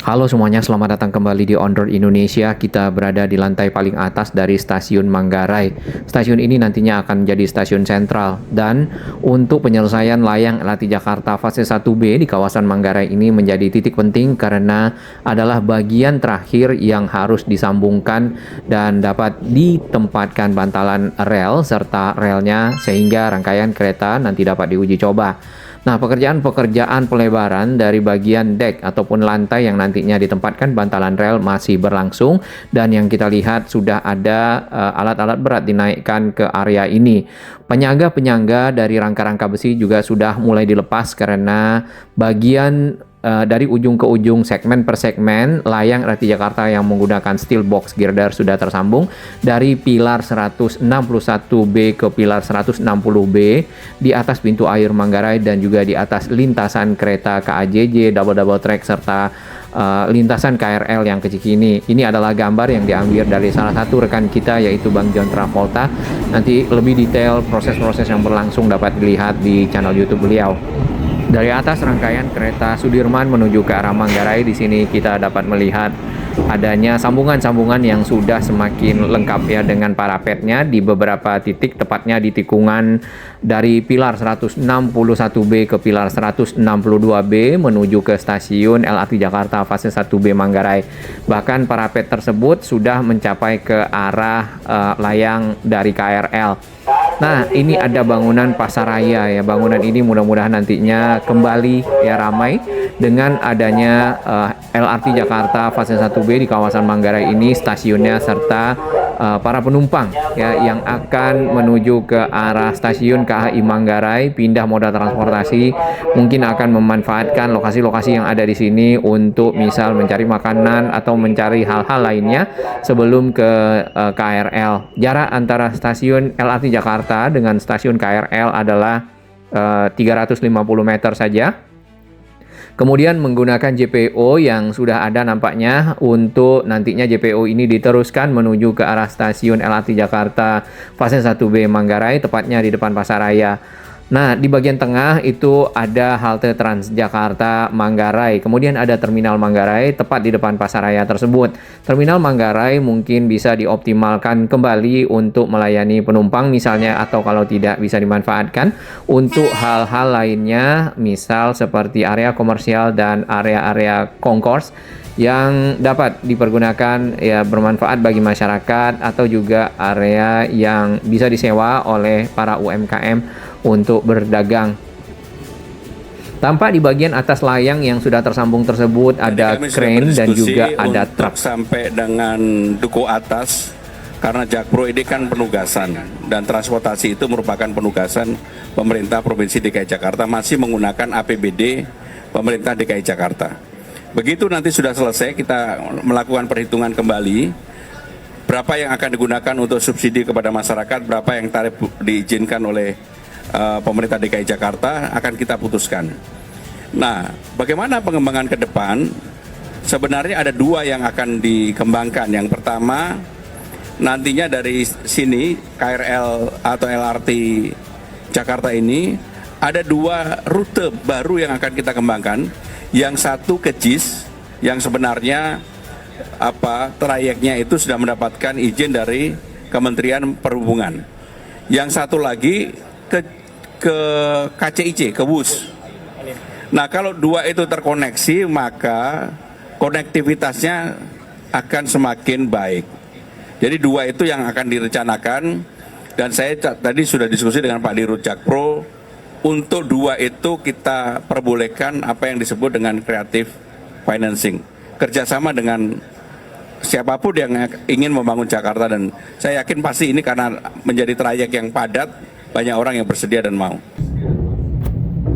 Halo semuanya, selamat datang kembali di On Road Indonesia. Kita berada di lantai paling atas dari stasiun Manggarai. Stasiun ini nantinya akan menjadi stasiun sentral. Dan untuk penyelesaian layang LRT Jakarta fase 1B di kawasan Manggarai ini menjadi titik penting karena adalah bagian terakhir yang harus disambungkan dan dapat ditempatkan bantalan rel serta relnya sehingga rangkaian kereta nanti dapat diuji coba. Nah, pekerjaan pelebaran dari bagian dek ataupun lantai yang nantinya ditempatkan bantalan rel masih berlangsung dan yang kita lihat sudah ada alat-alat berat dinaikkan ke area ini. Penyangga-penyangga dari rangka-rangka besi juga sudah mulai dilepas karena bagian dari ujung ke ujung segmen per segmen layang LRT Jakarta yang menggunakan steel box girder sudah tersambung dari pilar 161B ke pilar 160B di atas pintu air Manggarai dan juga di atas lintasan kereta KAJJ double track serta lintasan KRL yang ke Cikini. Ini adalah gambar yang diambil dari salah satu rekan kita yaitu Bang John Travolta. Nanti lebih detail proses-proses yang berlangsung dapat dilihat di channel YouTube beliau. Dari atas rangkaian kereta Sudirman menuju ke arah Manggarai, di sini kita dapat melihat adanya sambungan-sambungan yang sudah semakin lengkap ya dengan parapetnya di beberapa titik, tepatnya di tikungan dari pilar 161B ke pilar 162B menuju ke stasiun LRT Jakarta fase 1B Manggarai. Bahkan parapet tersebut sudah mencapai ke arah layang dari KRL. Nah, ini ada bangunan Pasaraya ya. Bangunan ini mudah-mudahan nantinya kembali ya ramai dengan adanya LRT Jakarta fase 1B di kawasan Manggarai ini, stasiunnya serta para penumpang ya yang akan menuju ke arah stasiun KHI Manggarai pindah moda transportasi mungkin akan memanfaatkan lokasi-lokasi yang ada di sini untuk misal mencari makanan atau mencari hal-hal lainnya sebelum ke KRL. Jarak antara stasiun LRT Jakarta dengan stasiun KRL adalah 350 meter saja. Kemudian menggunakan JPO yang sudah ada nampaknya untuk nantinya JPO ini diteruskan menuju ke arah stasiun LRT Jakarta fase 1B Manggarai, tepatnya di depan Pasaraya. Nah, di bagian tengah itu ada halte Transjakarta Manggarai. Kemudian ada Terminal Manggarai tepat di depan Pasaraya tersebut. Terminal Manggarai mungkin bisa dioptimalkan kembali untuk melayani penumpang misalnya, atau kalau tidak bisa dimanfaatkan untuk hal-hal lainnya, misal seperti area komersial dan area-area concourse yang dapat dipergunakan ya bermanfaat bagi masyarakat, atau juga area yang bisa disewa oleh para UMKM untuk berdagang. Tampak di bagian atas layang yang sudah tersambung tersebut ada crane dan juga ada truk sampai dengan duku atas, karena Jakpro ini kan penugasan dan transportasi itu merupakan penugasan pemerintah Provinsi DKI Jakarta, masih menggunakan APBD pemerintah DKI Jakarta. Begitu nanti sudah selesai, kita melakukan perhitungan kembali berapa yang akan digunakan untuk subsidi kepada masyarakat, berapa yang tarif diizinkan oleh pemerintah DKI Jakarta, akan kita putuskan. Nah, bagaimana pengembangan ke depan? Sebenarnya ada dua yang akan dikembangkan. Yang pertama, nantinya dari sini KRL atau LRT Jakarta ini ada dua rute baru yang akan kita kembangkan. Yang satu ke JIS, yang sebenarnya trayeknya itu sudah mendapatkan izin dari Kementerian Perhubungan. Yang satu lagi ke KCIC, ke WUS. Nah, kalau dua itu terkoneksi, maka konektivitasnya akan semakin baik. Jadi dua itu yang akan direncanakan, dan saya tadi sudah diskusi dengan Pak Dirut Jakpro. Untuk dua itu kita perbolehkan apa yang disebut dengan creative financing, kerjasama dengan siapapun yang ingin membangun Jakarta, dan saya yakin pasti ini karena menjadi trayek yang padat, banyak orang yang bersedia dan mau.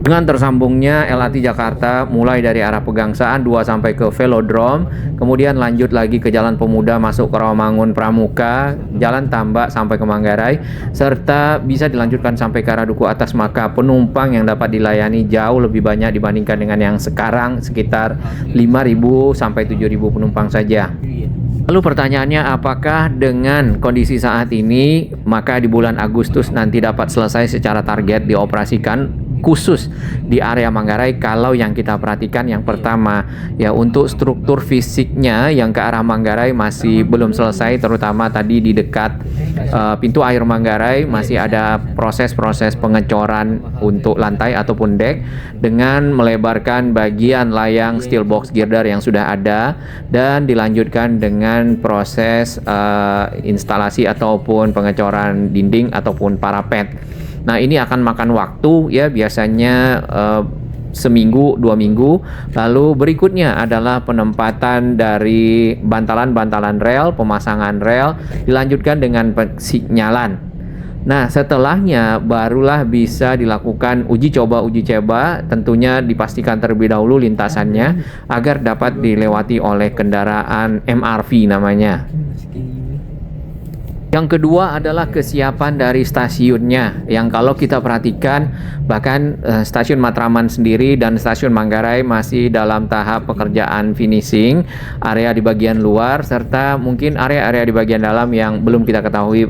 Dengan tersambungnya LRT Jakarta mulai dari arah Pegangsaan 2 sampai ke Velodrome, kemudian lanjut lagi ke Jalan Pemuda masuk ke Rawamangun Pramuka, Jalan Tambak sampai ke Manggarai, serta bisa dilanjutkan sampai ke arah Duku Atas, maka penumpang yang dapat dilayani jauh lebih banyak dibandingkan dengan yang sekarang, sekitar 5.000 sampai 7.000 penumpang saja. Lalu pertanyaannya, apakah dengan kondisi saat ini maka di bulan Agustus nanti dapat selesai secara target dioperasikan khusus di area Manggarai. Kalau yang kita perhatikan yang pertama ya, untuk struktur fisiknya yang ke arah Manggarai masih belum selesai, terutama tadi di dekat pintu air Manggarai masih ada proses-proses pengecoran untuk lantai ataupun dek dengan melebarkan bagian layang steel box girder yang sudah ada dan dilanjutkan dengan proses instalasi ataupun pengecoran dinding ataupun parapet. Nah, ini akan makan waktu ya, biasanya seminggu 2 minggu. Lalu berikutnya adalah penempatan dari bantalan-bantalan rel, pemasangan rel, dilanjutkan dengan pensinyalan. Nah, setelahnya barulah bisa dilakukan uji coba, tentunya dipastikan terlebih dahulu lintasannya agar dapat dilewati oleh kendaraan MRV namanya. Yang kedua adalah kesiapan dari stasiunnya, yang kalau kita perhatikan bahkan stasiun Matraman sendiri dan stasiun Manggarai masih dalam tahap pekerjaan finishing area di bagian luar serta mungkin area-area di bagian dalam yang belum kita ketahui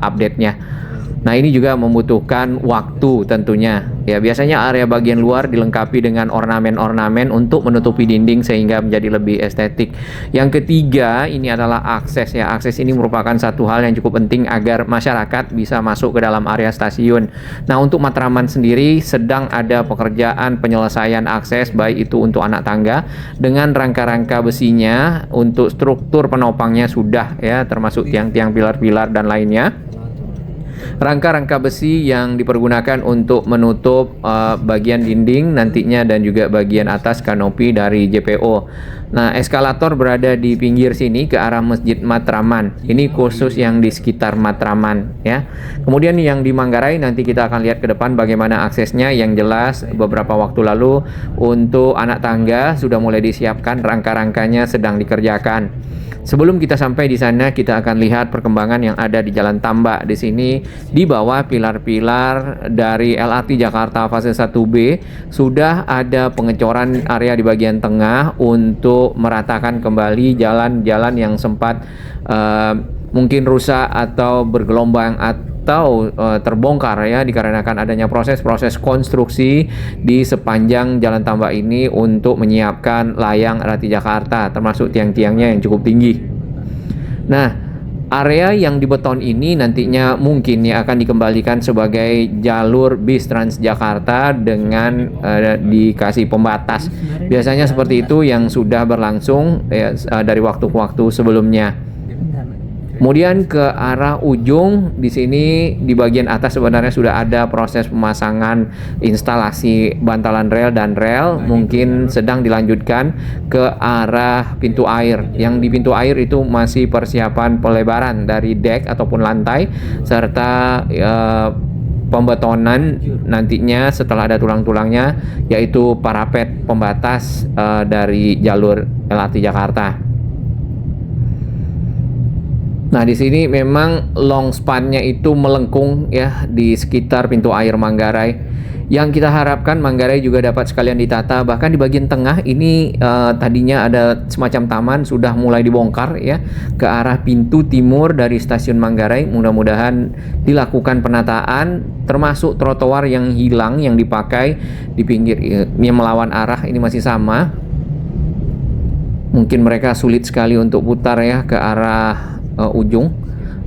update-nya. Nah, ini juga membutuhkan waktu tentunya. Ya, biasanya area bagian luar dilengkapi dengan ornamen-ornamen untuk menutupi dinding sehingga menjadi lebih estetik. Yang ketiga, ini adalah akses ya. Akses ini merupakan satu hal yang cukup penting agar masyarakat bisa masuk ke dalam area stasiun. Nah, untuk Matraman sendiri sedang ada pekerjaan penyelesaian akses baik itu untuk anak tangga dengan rangka-rangka besinya, untuk struktur penopangnya sudah ya, termasuk tiang-tiang, pilar-pilar dan lainnya. Rangka-rangka besi yang dipergunakan untuk menutup bagian dinding nantinya dan juga bagian atas kanopi dari JPO. Nah, eskalator berada di pinggir sini ke arah Masjid Matraman. Ini khusus yang di sekitar Matraman ya. Kemudian yang di Manggarai nanti kita akan lihat ke depan bagaimana aksesnya. Yang jelas beberapa waktu lalu untuk anak tangga sudah mulai disiapkan, rangka-rangkanya sedang dikerjakan. Sebelum kita sampai di sana, kita akan lihat perkembangan yang ada di Jalan Tambak. Di sini di bawah pilar-pilar dari LRT Jakarta fase 1B sudah ada pengecoran area di bagian tengah untuk meratakan kembali jalan-jalan yang sempat mungkin rusak atau bergelombang atau terbongkar ya, dikarenakan adanya proses-proses konstruksi di sepanjang Jalan Tambak ini untuk menyiapkan layang LRT Jakarta termasuk tiang-tiangnya yang cukup tinggi. Nah, area yang dibeton ini nantinya mungkin ya akan dikembalikan sebagai jalur bis Transjakarta dengan dikasih pembatas. Biasanya seperti itu yang sudah berlangsung ya, dari waktu ke waktu sebelumnya. Kemudian ke arah ujung di sini di bagian atas sebenarnya sudah ada proses pemasangan instalasi bantalan rel dan rel, mungkin sedang dilanjutkan ke arah pintu air. Yang di pintu air itu masih persiapan pelebaran dari dek ataupun lantai serta pembetonan nantinya setelah ada tulang-tulangnya, yaitu parapet pembatas dari jalur LRT Jakarta. Nah, di sini memang long span-nya itu melengkung ya di sekitar pintu air Manggarai. Yang kita harapkan Manggarai juga dapat sekalian ditata. Bahkan di bagian tengah ini tadinya ada semacam taman sudah mulai dibongkar ya ke arah pintu timur dari stasiun Manggarai. Mudah-mudahan dilakukan penataan termasuk trotoar yang hilang yang dipakai di pinggir yang melawan arah ini masih sama. Mungkin mereka sulit sekali untuk putar ya ke arah ujung,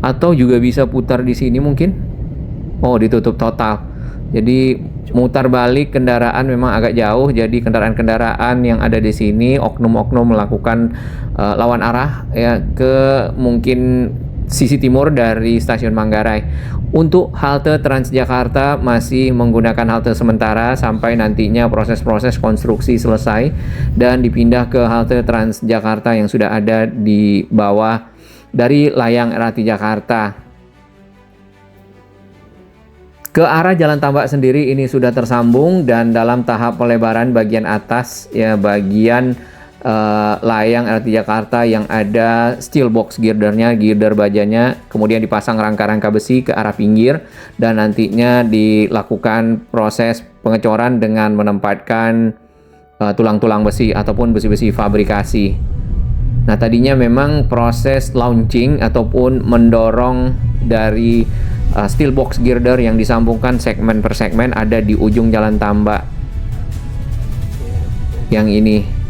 atau juga bisa putar di sini mungkin. Oh, ditutup total. Jadi mutar balik kendaraan memang agak jauh. Jadi kendaraan-kendaraan yang ada di sini oknum-oknum melakukan lawan arah ya ke mungkin sisi timur dari stasiun Manggarai. Untuk halte Transjakarta masih menggunakan halte sementara sampai nantinya proses-proses konstruksi selesai dan dipindah ke halte Transjakarta yang sudah ada di bawah dari layang LRT Jakarta. Ke arah Jalan Tambak sendiri ini sudah tersambung dan dalam tahap pelebaran bagian atas ya, bagian layang LRT Jakarta yang ada steel box girdernya, girder bajanya, kemudian dipasang rangka-rangka besi ke arah pinggir dan nantinya dilakukan proses pengecoran dengan menempatkan tulang-tulang besi ataupun besi-besi fabrikasi. Nah, tadinya memang proses launching ataupun mendorong dari steel box girder yang disambungkan segmen per segmen ada di ujung jalan tambak yang ini.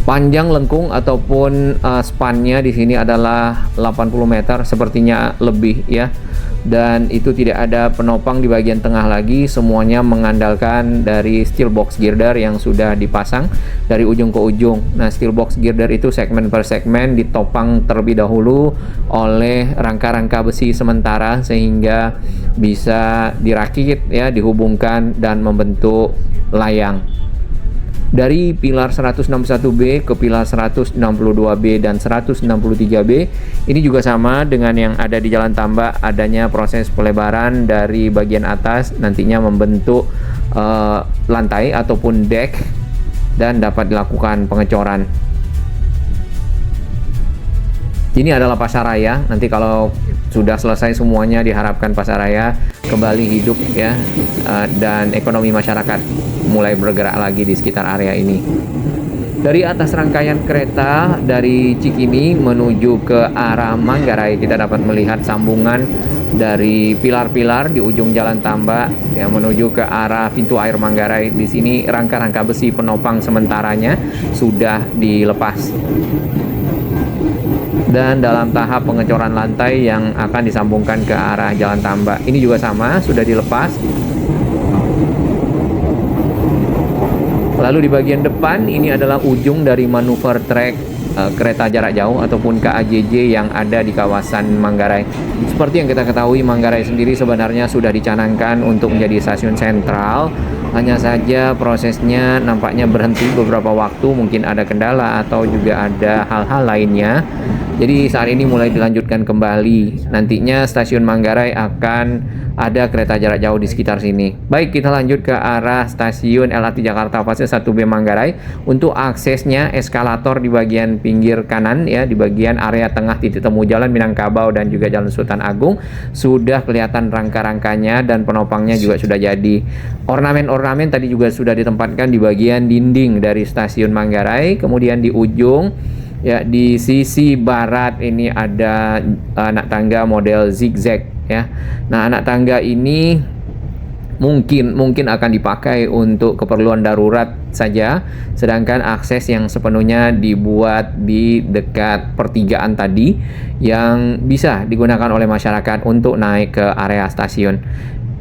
Panjang lengkung ataupun spannya di sini adalah 80 meter, sepertinya lebih ya. Dan itu tidak ada penopang di bagian tengah lagi, semuanya mengandalkan dari steel box girder yang sudah dipasang dari ujung ke ujung. Nah, steel box girder itu segmen per segmen ditopang terlebih dahulu oleh rangka-rangka besi sementara sehingga bisa dirakit ya, dihubungkan dan membentuk layang. Dari pilar 161B ke pilar 162B dan 163B ini juga sama dengan yang ada di jalan tambak, adanya proses pelebaran dari bagian atas nantinya membentuk lantai ataupun deck dan dapat dilakukan pengecoran. Ini adalah pasaraya. Nanti kalau sudah selesai semuanya diharapkan pasaraya kembali hidup ya, dan ekonomi masyarakat mulai bergerak lagi di sekitar area ini. Dari atas rangkaian kereta dari Cikini menuju ke arah Manggarai kita dapat melihat sambungan dari pilar-pilar di ujung jalan tambak yang menuju ke arah pintu air Manggarai. Di sini rangka-rangka besi penopang sementaranya sudah dilepas. Dan dalam tahap pengecoran lantai yang akan disambungkan ke arah jalan tambak ini juga sama, sudah dilepas. Lalu di bagian depan ini adalah ujung dari manuver trek kereta jarak jauh ataupun KAJJ yang ada di kawasan Manggarai. Seperti yang kita ketahui, Manggarai sendiri sebenarnya sudah dicanangkan untuk menjadi stasiun sentral. Hanya saja prosesnya nampaknya berhenti beberapa waktu, mungkin ada kendala atau juga ada hal-hal lainnya. Jadi saat ini mulai dilanjutkan kembali. Nantinya stasiun Manggarai akan ada kereta jarak jauh di sekitar sini. Baik, kita lanjut ke arah stasiun LRT Jakarta fase 1B Manggarai. Untuk aksesnya eskalator di bagian pinggir kanan ya, di bagian area tengah titik temu Jalan Minangkabau dan juga Jalan Sultan Agung sudah kelihatan rangka-rangkanya dan penopangnya juga sudah jadi. Ornamen-ornamen tadi juga sudah ditempatkan di bagian dinding dari stasiun Manggarai. Kemudian di ujung ya, di sisi barat ini ada anak tangga model zigzag ya. Nah, anak tangga ini mungkin akan dipakai untuk keperluan darurat saja, sedangkan akses yang sepenuhnya dibuat di dekat pertigaan tadi yang bisa digunakan oleh masyarakat untuk naik ke area stasiun.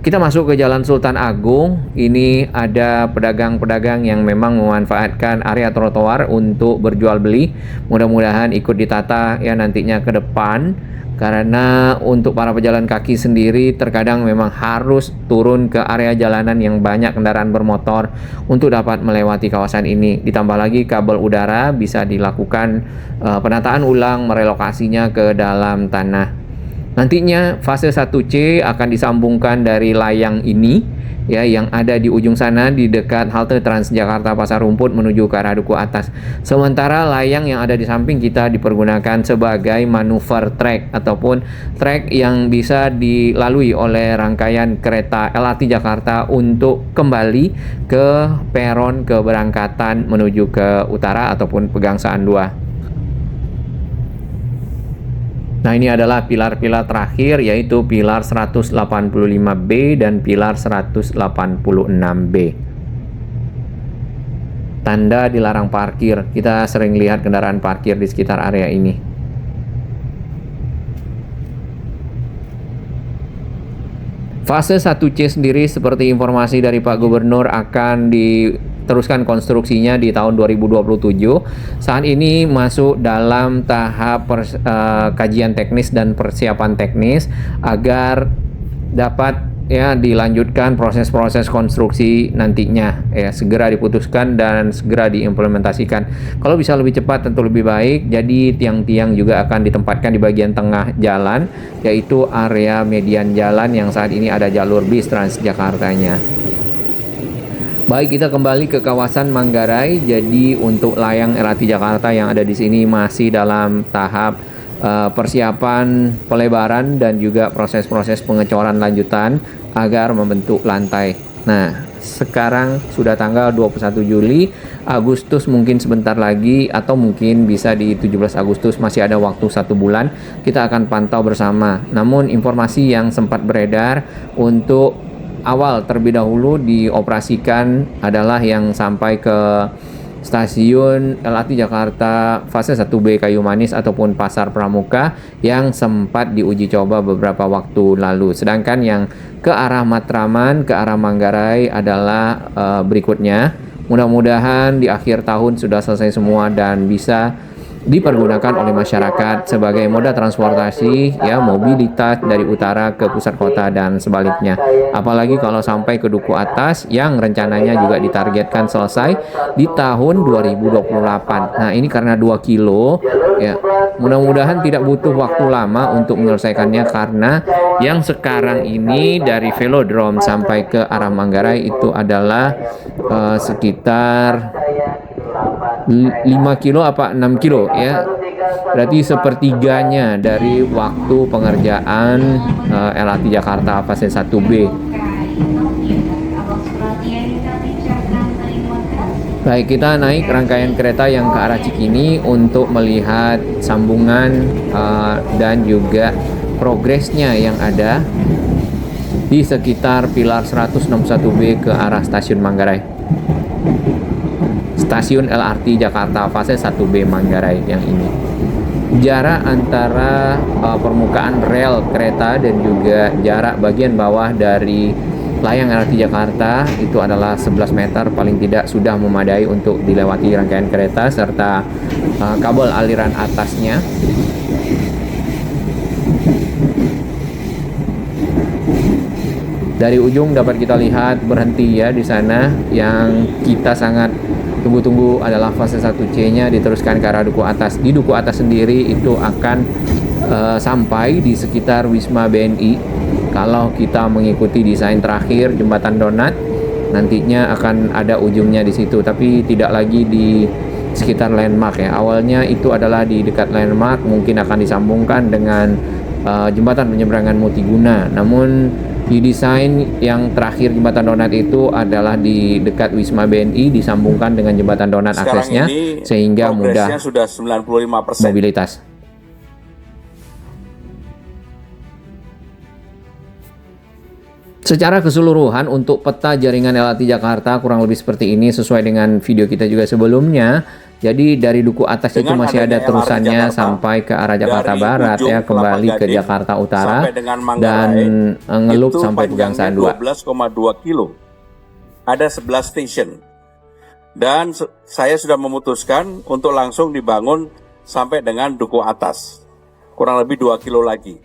Kita masuk ke Jalan Sultan Agung. Ini ada pedagang-pedagang yang memang memanfaatkan area trotoar untuk berjual beli. Mudah-mudahan ikut ditata ya nantinya ke depan. Karena untuk para pejalan kaki sendiri terkadang memang harus turun ke area jalanan yang banyak kendaraan bermotor untuk dapat melewati kawasan ini. Ditambah lagi kabel udara bisa dilakukan penataan ulang, merelokasinya ke dalam tanah. Nantinya fase 1C akan disambungkan dari layang ini ya, yang ada di ujung sana di dekat halte Transjakarta Pasar Rumput menuju ke arah Duku Atas. Sementara layang yang ada di samping kita dipergunakan sebagai manuver trek ataupun trek yang bisa dilalui oleh rangkaian kereta LRT Jakarta untuk kembali ke peron keberangkatan menuju ke utara ataupun Pegangsaan 2. Nah, ini adalah pilar-pilar terakhir, yaitu pilar 185B dan pilar 186B. Tanda dilarang parkir. Kita sering lihat kendaraan parkir di sekitar area ini. Fase 1C sendiri seperti informasi dari Pak Gubernur akan diteruskan konstruksinya di tahun 2027. Saat ini masuk dalam tahap kajian teknis dan persiapan teknis agar dapat ya dilanjutkan proses-proses konstruksi nantinya ya, segera diputuskan dan segera diimplementasikan. Kalau bisa lebih cepat tentu lebih baik. Jadi tiang-tiang juga akan ditempatkan di bagian tengah jalan, yaitu area median jalan yang saat ini ada jalur bis Transjakartanya. Baik, kita kembali ke kawasan Manggarai. Jadi untuk layang LRT Jakarta yang ada di sini masih dalam tahap persiapan pelebaran dan juga proses-proses pengecoran lanjutan agar membentuk lantai. Nah, sekarang sudah tanggal 21 Juli, Agustus mungkin sebentar lagi atau mungkin bisa di 17 Agustus, masih ada waktu 1 bulan, kita akan pantau bersama. Namun informasi yang sempat beredar untuk awal terlebih dahulu dioperasikan adalah yang sampai ke stasiun LRT Jakarta fase 1B Kayu Manis ataupun Pasar Pramuka yang sempat diuji coba beberapa waktu lalu. Sedangkan yang ke arah Matraman, ke arah Manggarai adalah berikutnya. Mudah-mudahan di akhir tahun sudah selesai semua dan bisa dipergunakan oleh masyarakat sebagai moda transportasi ya, mobilitas dari utara ke pusat kota dan sebaliknya. Apalagi kalau sampai ke Duku Atas yang rencananya juga ditargetkan selesai di tahun 2028. Nah, ini karena 2 kilo ya, mudah-mudahan tidak butuh waktu lama untuk menyelesaikannya, karena yang sekarang ini dari Velodrome sampai ke arah Manggarai itu adalah sekitar 5 kilo apa 6 kilo ya, berarti sepertiganya dari waktu pengerjaan LRT Jakarta fase 1B. Baik, kita naik rangkaian kereta yang ke arah Cikini untuk melihat sambungan dan juga progresnya yang ada di sekitar pilar 161B ke arah stasiun Manggarai. Stasiun LRT Jakarta fase 1B Manggarai yang ini. Jarak antara permukaan rel kereta dan juga jarak bagian bawah dari layang LRT Jakarta itu adalah 11 meter, paling tidak sudah memadai untuk dilewati rangkaian kereta serta kabel aliran atasnya. Dari ujung dapat kita lihat berhenti ya di sana. Yang kita sangat tunggu-tunggu adalah fase 1C-nya diteruskan ke arah Duku Atas. Di Duku Atas sendiri itu akan sampai di sekitar Wisma BNI. Kalau kita mengikuti desain terakhir jembatan Donat, nantinya akan ada ujungnya di situ, tapi tidak lagi di sekitar landmark ya. Awalnya itu adalah di dekat landmark, mungkin akan disambungkan dengan jembatan penyeberangan multiguna. Namun di desain yang terakhir jembatan Donat itu adalah di dekat Wisma BNI, disambungkan dengan jembatan Donat aksesnya sehingga mudah sudah 95%. mobilitas. Secara keseluruhan untuk peta jaringan LRT Jakarta kurang lebih seperti ini, sesuai dengan video kita juga sebelumnya. Jadi dari Duku Atas itu masih ada terusannya sampai ke arah Jakarta Barat ya, kembali ke Jakarta Utara dan ngelup sampai Pegangsaan 2. 12,2 kilo. Ada 11 station. Dan saya sudah memutuskan untuk langsung dibangun sampai dengan Duku Atas. Kurang lebih 2 kilo lagi.